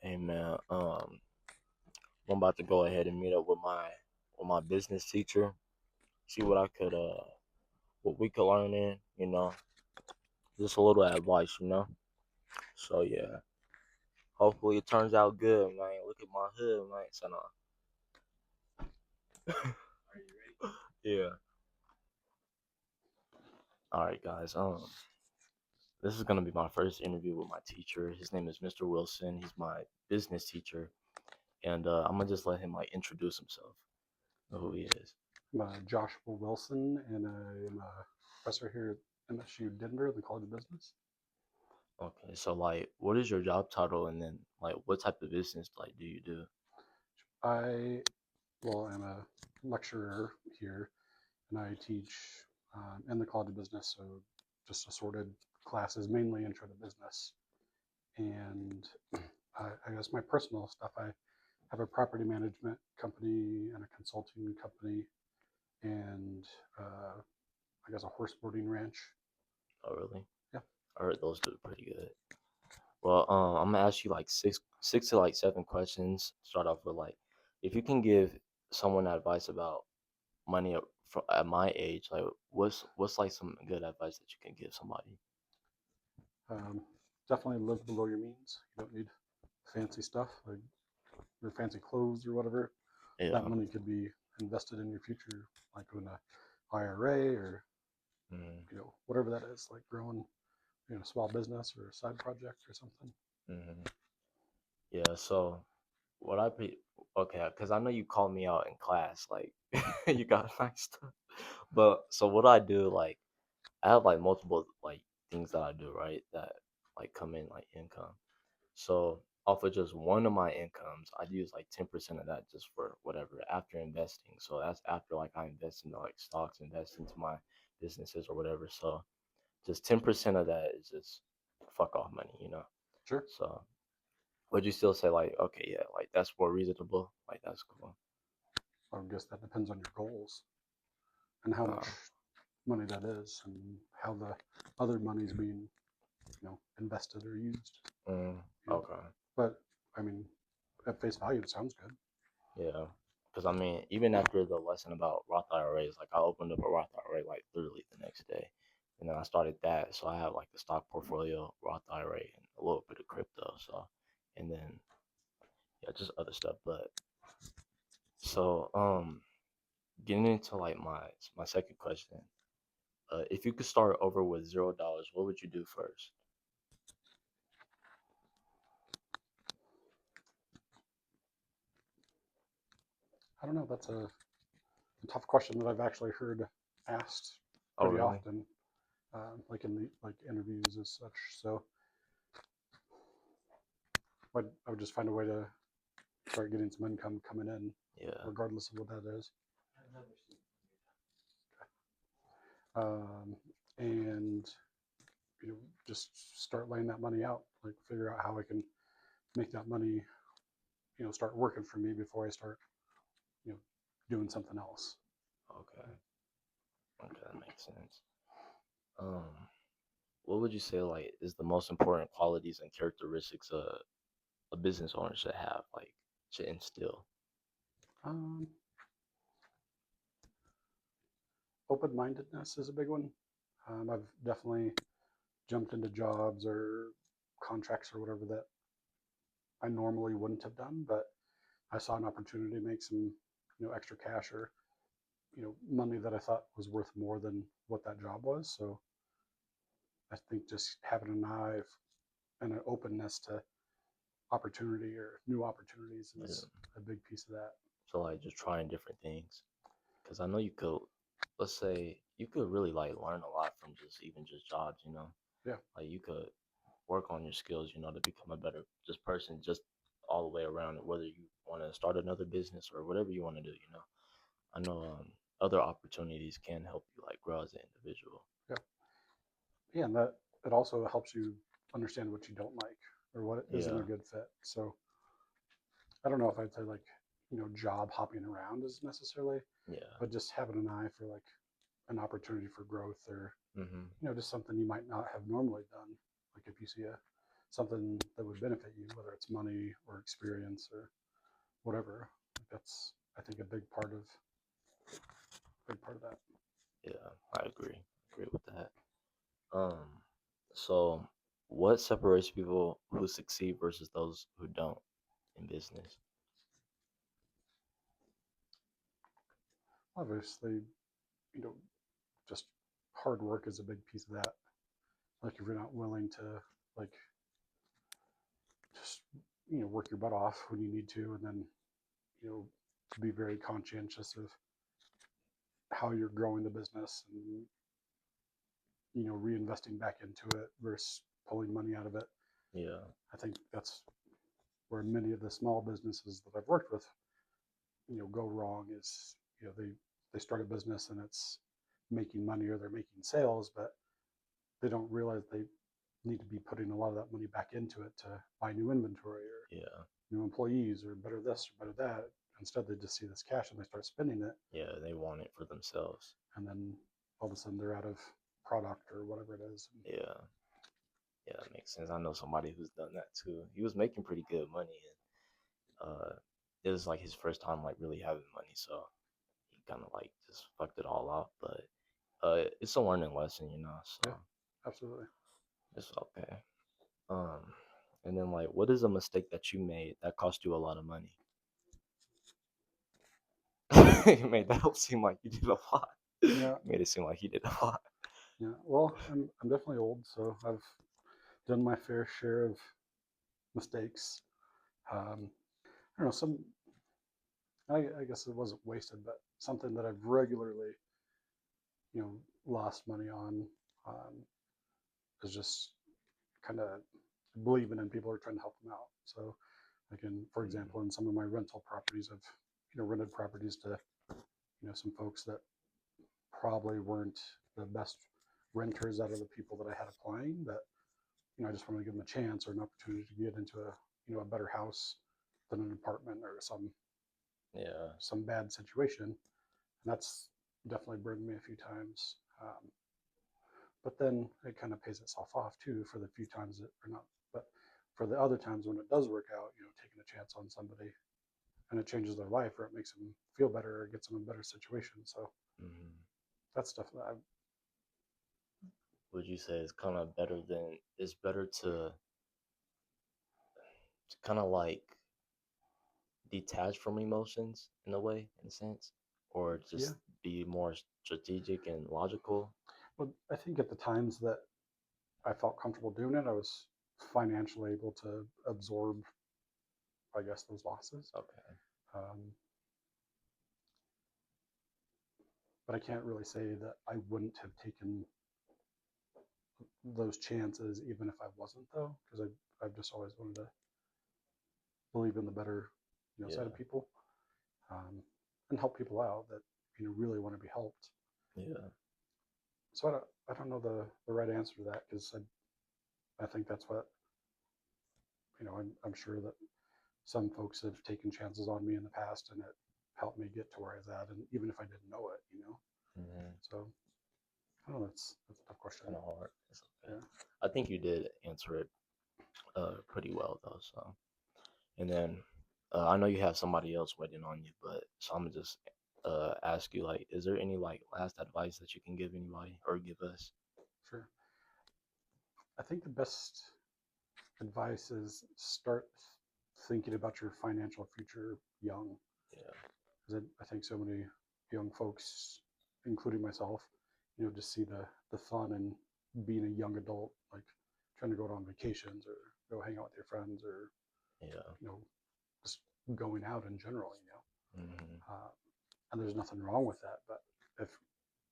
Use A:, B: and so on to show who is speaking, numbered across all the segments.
A: Hey man, I'm about to go ahead and meet up with my business teacher. See what I could what we could learn in, just a little advice, So yeah, hopefully it turns out good, man. Look at my hood, man. So no, yeah. All right, guys. This is gonna be my first interview with my teacher. His name is Mr. Wilson. He's my business teacher, and I'm gonna just let him like introduce himself, know who he is.
B: I'm Joshua Wilson, and I'm a professor here at MSU Denver in the College of Business.
A: Okay, so like, what is your job title, and then like, what type of business like do you do?
B: I, well, I'm a lecturer here, and I teach in the College of Business, so just assorted classes, mainly intro to business. And I guess my personal stuff, I have a property management company and a consulting company, and I guess a horse boarding ranch.
A: Oh, really?
B: Yeah.
A: I heard those do pretty good. Well, I'm gonna ask you like six to like seven questions. Start off with like, if you can give someone advice about money at my age, like, what's like some good advice that you can give somebody?
B: Um, Definitely live below your means. You don't need fancy stuff like your fancy clothes or whatever. That
A: Yeah.
B: money could be invested in your future, like in a IRA or
A: Mm-hmm.
B: whatever that is, like growing a small business or a side project or something.
A: Mm-hmm. Yeah. So what I be okay, because I know you called me out in class, like you got nice stuff. But so what I do, like I have like multiple like things that I do, right? That like come in like income. So off of just one of my incomes, I'd use like 10% of that just for whatever after investing. So that's after like I invest into like stocks, invest into my businesses or whatever. So just 10% of that is just fuck off money.
B: Sure.
A: So would you still say like, okay, yeah, like that's more reasonable, like that's cool.
B: I guess that depends on your goals and how much
A: Uh,
B: money that is and how the other money is being, invested or used.
A: mm,
B: You know,
A: okay.
B: but I mean, at face value, it sounds good.
A: Yeah, because I mean, even after the lesson about Roth IRAs, like I opened up a Roth IRA like literally the next day, and then I started that. So I have like the stock portfolio, Roth IRA, and a little bit of crypto. So, and then yeah, just other stuff. But so getting into like my second question, if you could start over with $0, what would you do first?
B: I don't know. That's a tough question that I've actually heard asked
A: Oh,
B: pretty
A: really?
B: often, like in the like interviews as such. So I would just find a way to start getting some income coming in,
A: Yeah.
B: regardless of what that is, um, and just start laying that money out. Like figure out how I can make that money, start working for me before I start, you know, doing something else.
A: Okay. Okay, that makes sense. Um, what would you say like is the most important qualities and characteristics a business owner should have, like should instill?
B: Um, Open mindedness is a big one. I've definitely jumped into jobs or contracts or whatever that I normally wouldn't have done, but I saw an opportunity to make some, extra cash or, money that I thought was worth more than what that job was. So I think just having an eye and an openness to opportunity or new opportunities
A: Yeah.
B: is a big piece of that.
A: So like just trying different things, because I know you could, let's say you could really like learn a lot from just even just jobs.
B: Yeah.
A: Like you could work on your skills, to become a better just person, just all the way around. Whether you want to start another business or whatever you want to do. I know other opportunities can help you like grow as an individual.
B: Yeah. Yeah. And that it also helps you understand what you don't like or what isn't a
A: Yeah.
B: good fit. So I don't know if I'd say like, job hopping around is necessarily,
A: Yeah.
B: but just having an eye for like an opportunity for growth or,
A: Mhm.
B: just something you might not have normally done. Like if you see something that would benefit you, whether it's money or experience or whatever. That's, I think, a big part of that.
A: Yeah, I agree. Agree with that. Um, so what separates people who succeed versus those who don't in business?
B: Obviously, you know, just hard work is a big piece of that. Like if you're not willing to like just work your butt off when you need to, and then be very conscientious of how you're growing the business and reinvesting back into it versus pulling money out of it.
A: Yeah,
B: I think that's where many of the small businesses that I've worked with go wrong is they start a business and it's making money or they're making sales, but they don't realize they need to be putting a lot of that money back into it to buy new inventory or
A: yeah,
B: new employees or better this or better that. Instead, they just see this cash and they start spending it,
A: yeah. They want it for themselves.
B: and then all of a sudden they're out of product or whatever it is.
A: Yeah, yeah, that makes sense. I know somebody who's done that too. He was making pretty good money, and it was like his first time like really having money, so he kind of like just fucked it all up. But it's a learning lesson, you know.
B: Yeah,
A: So
B: absolutely.
A: it's okay. Um, and then like, what is a mistake that you made that cost you a lot of money? You made that seem like you did a lot.
B: Yeah,
A: Made it seem like you did a lot.
B: yeah. Well, I'm definitely old, so I've done my fair share of mistakes. I don't know, I guess it wasn't wasted, but something that I've regularly, lost money on, is just kind of believing in people or trying to help them out. So, like for
A: Mm,
B: example, in some of my rental properties, I've rented properties to some folks that probably weren't the best renters out of the people that I had applying, but I just wanted to give them a chance or an opportunity to get into a better house than an apartment or
A: yeah,
B: some bad situation, and that's definitely burned me a few times. But then it kind of pays itself off too for the few times that are not, but for the other times when it does work out, taking a chance on somebody and it changes their life or it makes them feel better or gets them in a better situation. So
A: mm.
B: that's stuff that
A: Would you say it's kind of better than it's better to kind of like detach from emotions in a way, in a sense, or
B: yeah.
A: just be more strategic and logical?
B: Well, I think at the times that I felt comfortable doing it, I was financially able to absorb, I guess, those losses.
A: Okay.
B: Um, but I can't really say that I wouldn't have taken those chances even if I wasn't, though, because I've just always wanted to believe in the better, side of
A: Yeah.
B: people, um, and help people out that really want to be helped.
A: Yeah.
B: So I don't know the right answer to that because I think that's what I'm sure that some folks have taken chances on me in the past and it helped me get to where I was at, and even if I didn't know it.
A: Hmm.
B: So I don't know. That's a tough
A: It's
B: question.
A: kind of hard. It's okay.
B: Yeah,
A: I think you did answer it pretty well though. So, and then I know you have somebody else waiting on you, but so I'm gonna just ask you like, is there any like last advice that you can give anybody or give us?
B: sure. I think the best advice is start thinking about your financial future young,
A: Yeah.
B: because I think so many young folks, including myself, just see the fun in being a young adult, like trying to go on vacations or go hang out with your friends or
A: Yeah.
B: you know just going out in general.
A: Hmm.
B: And there's nothing wrong with that, but if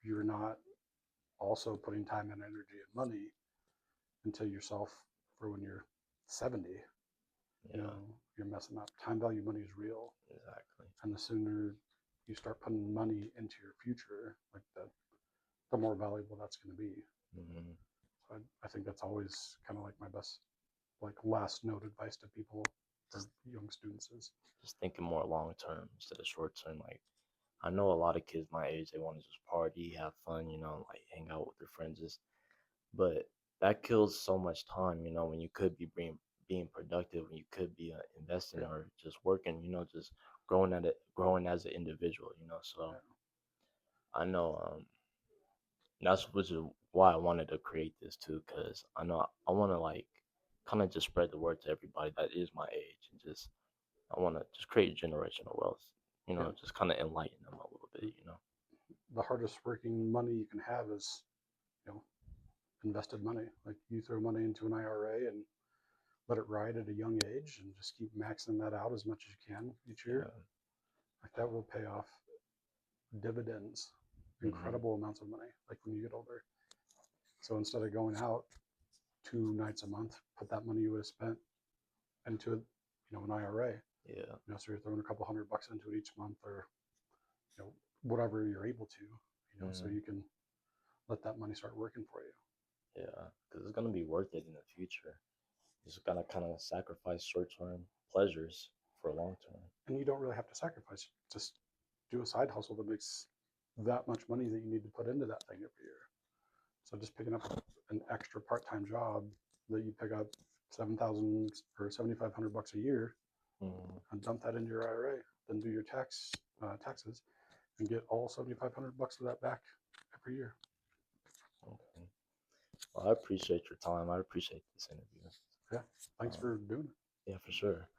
B: you're not also putting time and energy and money into yourself for when you're 70,
A: Yeah.
B: you're messing up. Time value money is real,
A: Exactly.
B: and the sooner you start putting money into your future, like the more valuable that's going to be.
A: Hmm.
B: So I think that's always kind of like my best, like last note advice to people or
A: Just
B: young students is,
A: just thinking more long term instead of short term. Like I know a lot of kids my age, they want to just party, have fun, you know, like hang out with their friends. Just, but that kills so much time, when you could be being productive, when you could be investing
B: Yeah,
A: or just working, just growing as an individual, so
B: yeah,
A: I know that's which is why I wanted to create this too, because I know I want to like kind of just spread the word to everybody that is my age, and just I want to just create generational wealth,
B: yeah.
A: just kind of enlighten them a little bit.
B: The hardest working money you can have is, you know, invested money. Like you throw money into an IRA and let it ride at a young age and just keep maxing that out as much as you can each year.
A: Yeah.
B: Like that will pay off dividends,
A: Hmm.
B: incredible amounts of money, like when you get older. So instead of going out 2 nights a month, put that money you would have spent into, an IRA.
A: Yeah.
B: So you're throwing a couple $100 into it each month, or whatever you're able to, so
A: Hmm.
B: you can let that money start working for you.
A: Yeah, because it's gonna be worth it in the future. You just gotta kind of sacrifice short-term pleasures for long-term.
B: And you don't really have to sacrifice. Just do a side hustle that makes that much money that you need to put into that thing every year. So just picking up an extra part-time job that you pick up 7,000 or 7,500 bucks a year
A: Hmm.
B: and dump that into your IRA, then do your taxes and get all 7,500 bucks of that back every year.
A: Okay. Well, I appreciate your time. I appreciate this interview.
B: Yeah. Thanks
A: Um,
B: for doing it.
A: yeah, for sure.